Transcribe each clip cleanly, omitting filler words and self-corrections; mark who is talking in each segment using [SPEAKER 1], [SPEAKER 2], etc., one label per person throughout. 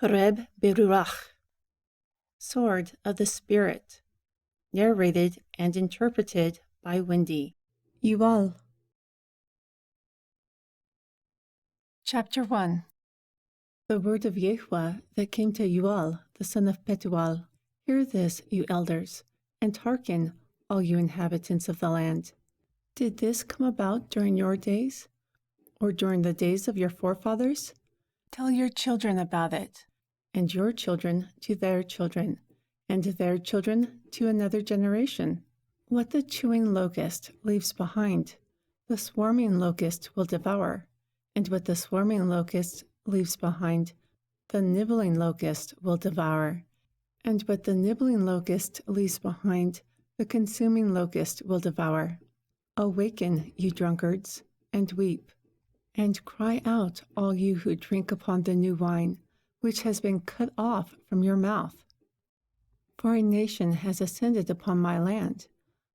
[SPEAKER 1] Khureb BeRuakh, Sword of the Spirit, narrated and interpreted by Wendy. Jual. Chapter 1. The word of Yahweh that came to Jual, the son of Petuel. Hear this, you elders, and hearken, all you inhabitants of the land. Did this come about during your days, or during the days of your forefathers? Tell your children about it, and your children to their children, and their children to another generation. What the chewing locust leaves behind, the swarming locust will devour, and what the swarming locust leaves behind, the nibbling locust will devour, and what the nibbling locust leaves behind, the consuming locust will devour. Awaken, you drunkards, and weep, and cry out, all you who drink upon the new wine, which has been cut off from your mouth. For a nation has ascended upon my land,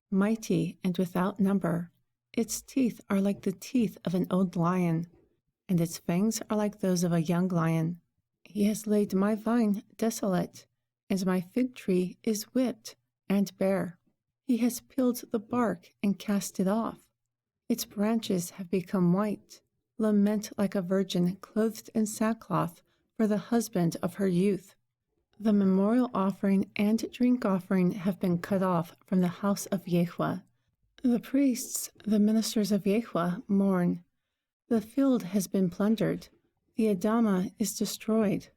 [SPEAKER 1] mighty and without number. Its teeth are like the teeth of an old lion, and its fangs are like those of a young lion. He has laid my vine desolate, and my fig tree is whipped and bare. He has peeled the bark and cast it off. Its branches have become white. Lament like a virgin clothed in sackcloth for the husband of her youth. The memorial offering and drink offering have been cut off from the house of Yahweh. The priests, the ministers of Yahweh, mourn. The field has been plundered. The Adamah is destroyed.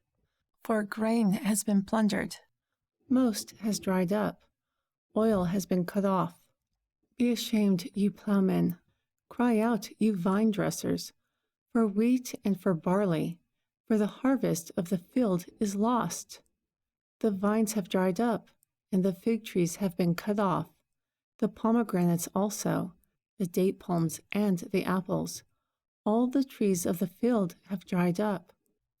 [SPEAKER 1] For grain has been plundered. Most has dried up. Oil has been cut off. Be ashamed, you plowmen. Cry out, you vine dressers. For wheat and for barley, for the harvest of the field is lost. The vines have dried up, and the fig trees have been cut off, the pomegranates also, the date palms and the apples. All the trees of the field have dried up,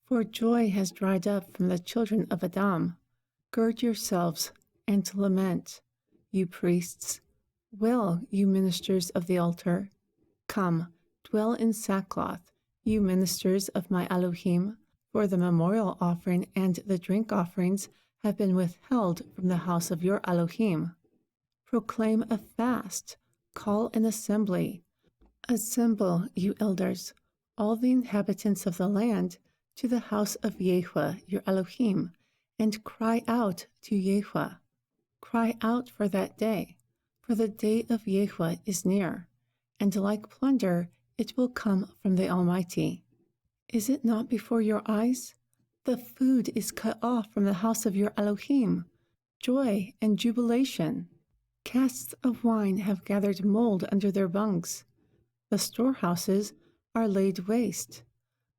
[SPEAKER 1] for joy has dried up from the children of Adam. Gird yourselves and lament, you priests. Well, you ministers of the altar. Come, dwell in sackcloth, you ministers of my Elohim, for the memorial offering and the drink offerings have been withheld from the house of your Elohim. Proclaim a fast, call an assembly. Assemble, you elders, all the inhabitants of the land, to the house of Yahweh your Elohim, and cry out to Yahweh. Cry out for that day, for the day of Yahweh is near, and like plunder it will come from the Almighty. Is it not before your eyes? The food is cut off from the house of your Elohim. Joy and jubilation. Casks of wine have gathered mold under their bungs. The storehouses are laid waste.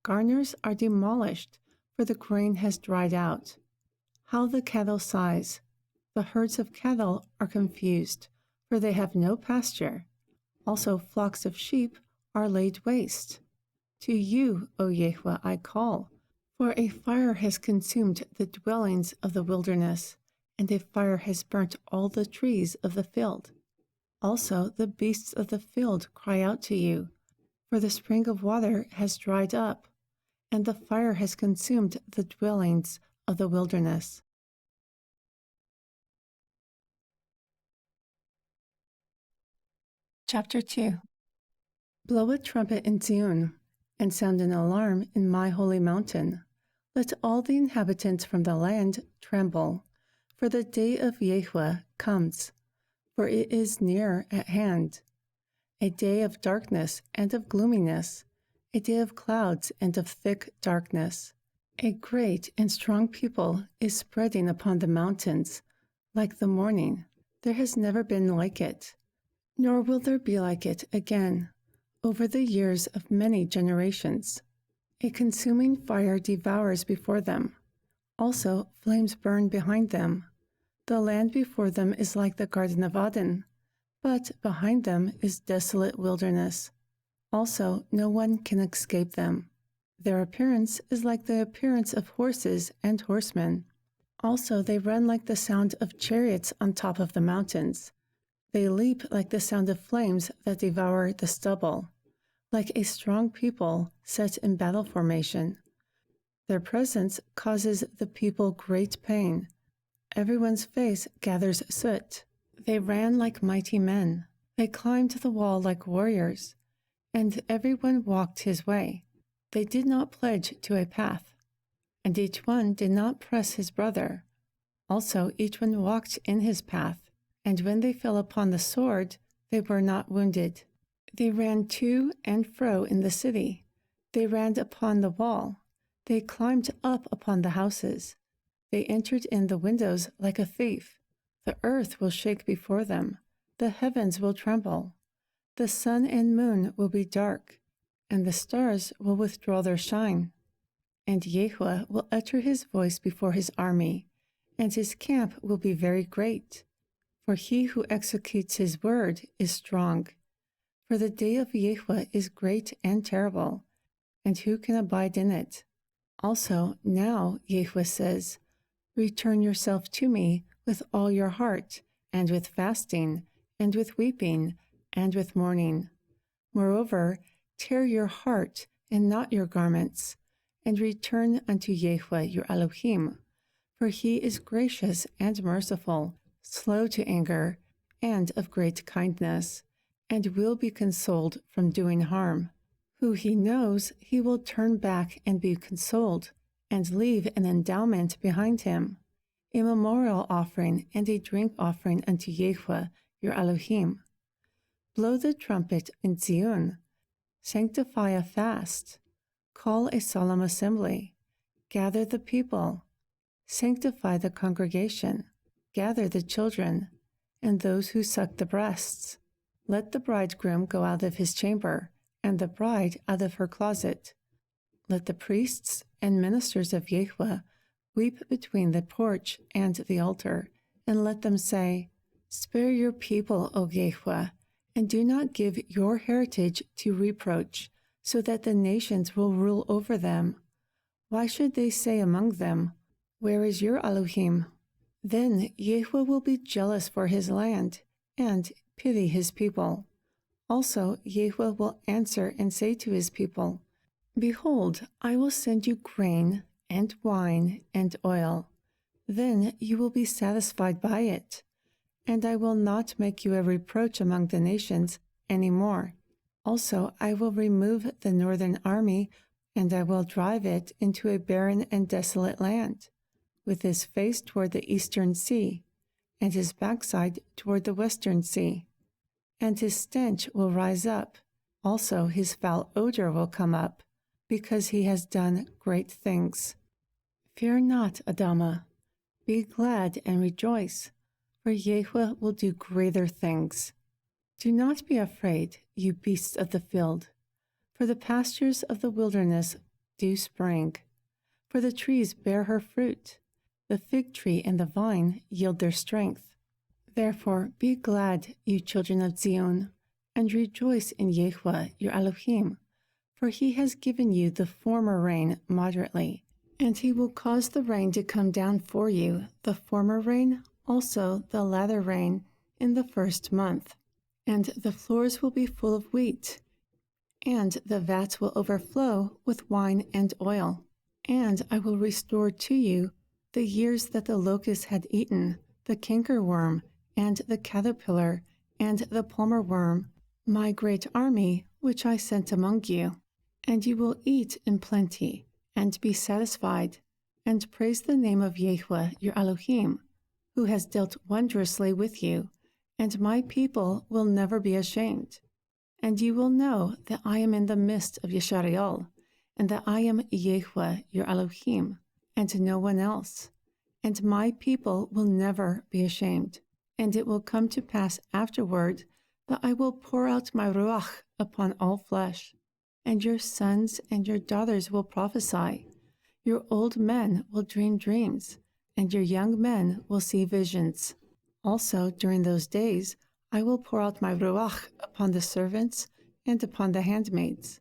[SPEAKER 1] Garners are demolished, for the grain has dried out. How the cattle sighs. The herds of cattle are confused, for they have no pasture. Also flocks of sheep are laid waste. To you, O Yahweh, I call, for a fire has consumed the dwellings of the wilderness, and a fire has burnt all the trees of the field. Also the beasts of the field cry out to you, for the spring of water has dried up, and the fire has consumed the dwellings of the wilderness. Chapter 2. Blow a trumpet in Zion, and sound an alarm in my holy mountain. Let all the inhabitants from the land tremble, for the day of Yahweh comes, for it is near at hand. A day of darkness and of gloominess, a day of clouds and of thick darkness. A great and strong people is spreading upon the mountains, like the morning. There has never been like it, nor will there be like it again, over the years of many generations. A consuming fire devours before them. Also flames burn behind them. The land before them is like the Garden of Eden, but behind them is desolate wilderness. Also no one can escape them. Their appearance is like the appearance of horses and horsemen. Also they run like the sound of chariots on top of the mountains. They leap like the sound of flames that devour the stubble, like a strong people set in battle formation. Their presence causes the people great pain. Everyone's face gathers soot. They ran like mighty men. They climbed the wall like warriors, and everyone walked his way. They did not pledge to a path, and each one did not press his brother. Also each one walked in his path, and when they fell upon the sword, they were not wounded. They ran to and fro in the city. They ran upon the wall. They climbed up upon the houses. They entered in the windows like a thief. The earth will shake before them. The heavens will tremble. The sun and moon will be dark, and the stars will withdraw their shine. And Yahuwah will utter his voice before his army, and his camp will be very great. For he who executes his word is strong. For the day of Yahuwah is great and terrible, and who can abide in it? Also now Yahuwah says, return yourself to me with all your heart, and with fasting, and with weeping, and with mourning. Moreover, tear your heart and not your garments, and return unto Yahuwah your Elohim, for he is gracious and merciful, slow to anger, and of great kindness, and will be consoled from doing harm. Who he knows, he will turn back and be consoled, and leave an endowment behind him, a memorial offering and a drink offering unto Yahuwah your Elohim. Blow the trumpet in Zion, sanctify a fast, call a solemn assembly, gather the people, sanctify the congregation, gather the children, and those who suck the breasts. Let the bridegroom go out of his chamber, and the bride out of her closet. Let the priests and ministers of Yahuwah weep between the porch and the altar, and let them say, spare your people, O Yahuwah, and do not give your heritage to reproach, so that the nations will rule over them. Why should they say among them, where is your Elohim? Then Yahuwah will be jealous for his land, and pity his people. Also Yahuwah will answer and say to his people, behold, I will send you grain, and wine, and oil. Then you will be satisfied by it, and I will not make you a reproach among the nations any more. Also I will remove the northern army, and I will drive it into a barren and desolate land, with his face toward the eastern sea, and his backside toward the western sea. And his stench will rise up, also his foul odor will come up, because he has done great things. Fear not, Adama. Be glad and rejoice, for Yahuwah will do greater things. Do not be afraid, you beasts of the field, for the pastures of the wilderness do spring, for the trees bear her fruit, the fig tree and the vine yield their strength. Therefore be glad, you children of Zion, and rejoice in Yahuwah your Elohim, for he has given you the former rain moderately, and he will cause the rain to come down for you, the former rain, also the latter rain, in the first month. And the floors will be full of wheat, and the vats will overflow with wine and oil. And I will restore to you the years that the locust had eaten, the cankerworm, and the caterpillar, and the palmer worm, my great army which I sent among you. And you will eat in plenty, and be satisfied, and praise the name of Yahuwah your Elohim, who has dealt wondrously with you, and my people will never be ashamed. And you will know that I am in the midst of Yisrael, and that I am Yahuwah your Elohim, and no one else. And my people will never be ashamed. And it will come to pass afterward that I will pour out my Ruach upon all flesh, and your sons and your daughters will prophesy. Your old men will dream dreams, and your young men will see visions. Also during those days I will pour out my Ruach upon the servants and upon the handmaids.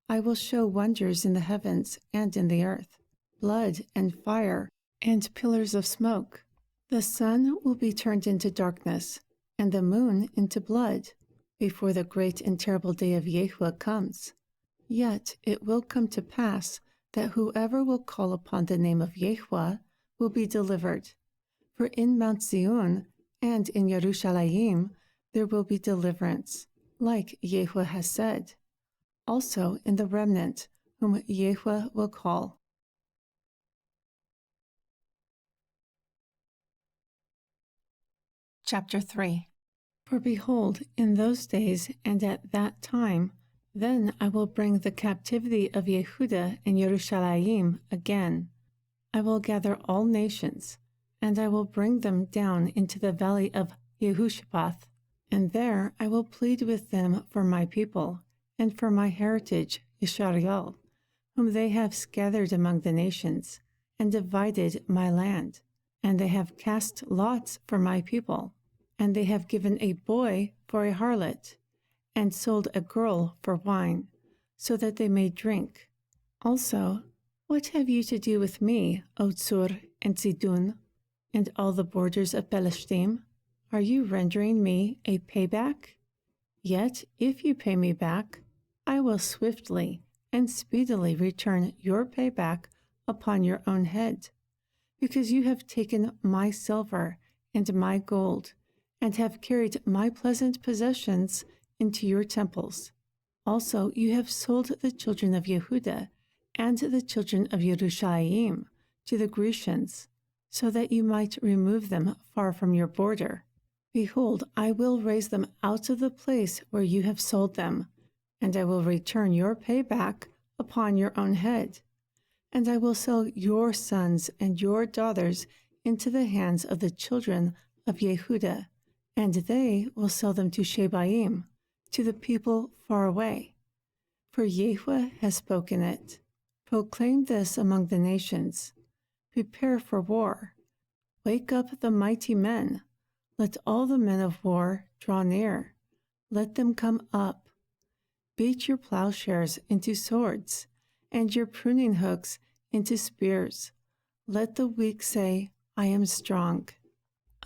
[SPEAKER 1] I will show wonders in the heavens and in the earth, blood and fire and pillars of smoke. The sun will be turned into darkness, and the moon into blood, before the great and terrible day of Yahuwah comes. Yet it will come to pass that whoever will call upon the name of Yahuwah will be delivered. For in Mount Zion and in Yerushalayim there will be deliverance, like Yahuwah has said, also in the remnant whom Yahuwah will call. Chapter 3. For behold, in those days and at that time, then I will bring the captivity of Yehuda and Yerushalayim again. I will gather all nations, and I will bring them down into the valley of Yehoshaphat, and there I will plead with them for my people, and for my heritage, Yisrael, whom they have scattered among the nations, and divided my land. And they have cast lots for my people, and they have given a boy for a harlot, and sold a girl for wine, so that they may drink. Also, what have you to do with me, O Tzur and Sidon, and all the borders of Pelishtim? Are you rendering me a payback? Yet, if you pay me back, I will swiftly and speedily return your payback upon your own head, because you have taken my silver and my gold, and have carried my pleasant possessions into your temples. Also, you have sold the children of Yehuda and the children of Yerushalayim to the Grecians, so that you might remove them far from your border. Behold, I will raise them out of the place where you have sold them, and I will return your payback upon your own head. And I will sell your sons and your daughters into the hands of the children of Yehuda, and they will sell them to Shebaim, to the people far away. For Yahuwah has spoken it. Proclaim this among the nations. Prepare for war. Wake up the mighty men. Let all the men of war draw near. Let them come up. Beat your plowshares into swords, and your pruning hooks into spears. Let the weak say, I am strong.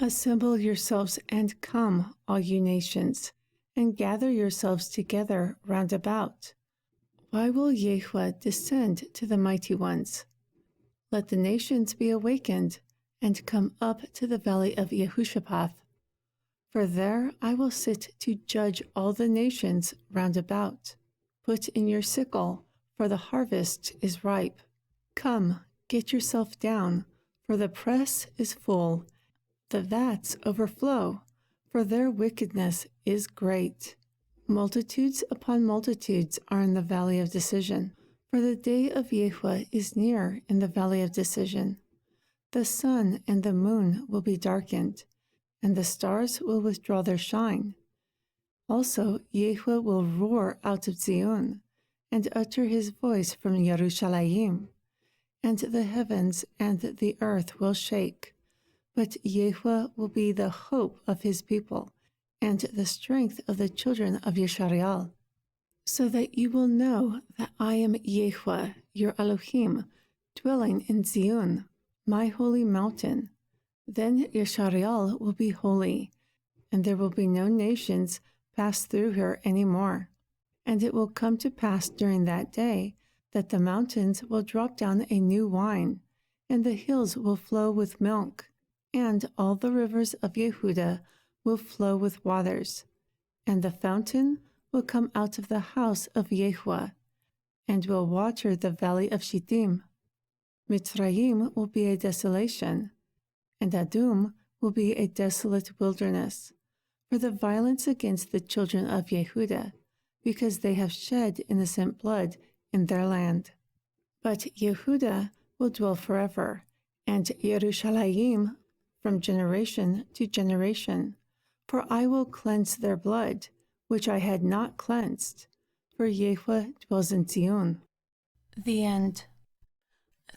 [SPEAKER 1] Assemble yourselves and come, all you nations, and gather yourselves together round about. Why will Yahuwah descend to the mighty ones? Let the nations be awakened, and come up to the valley of Yehoshaphat. For there I will sit to judge all the nations round about. Put in your sickle, for the harvest is ripe. Come, get yourself down, for the press is full. The vats overflow, for their wickedness is great. Multitudes upon multitudes are in the valley of decision, for the day of Yahuwah is near in the valley of decision. The sun and the moon will be darkened, and the stars will withdraw their shine. Also, Yahuwah will roar out of Zion, and utter his voice from Yerushalayim, and the heavens and the earth will shake. But Yahuwah will be the hope of his people, and the strength of the children of Yisrael, so that you will know that I am Yahuwah, your Elohim, dwelling in Zion, my holy mountain. Then Yisrael will be holy, and there will be no nations pass through her any more. And it will come to pass during that day that the mountains will drop down a new wine, and the hills will flow with milk, and all the rivers of Yehuda will flow with waters. And the fountain will come out of the house of Yahuwah, and will water the valley of Shittim. Mitzrayim will be a desolation, and Adum will be a desolate wilderness, for the violence against the children of Yehuda, because they have shed innocent blood in their land. But Yehuda will dwell forever, and Yerushalayim from generation to generation. For I will cleanse their blood, which I had not cleansed, for Yahuwah dwells in Zion. The end.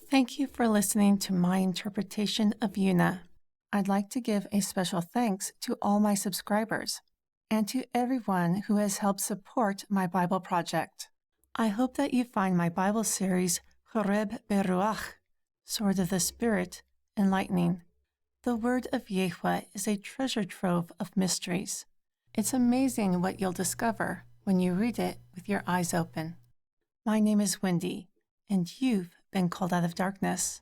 [SPEAKER 1] Thank you for listening to my interpretation of 𝐤�𝐄. I'd like to give a special thanks to all my subscribers, and to everyone who has helped support my Bible project. I hope that you find my Bible series, Khureb BeRuakh, Sword of the Spirit, enlightening. The word of Yahuwah is a treasure trove of mysteries. It's amazing what you'll discover when you read it with your eyes open. My name is Wendy, and you've been called out of darkness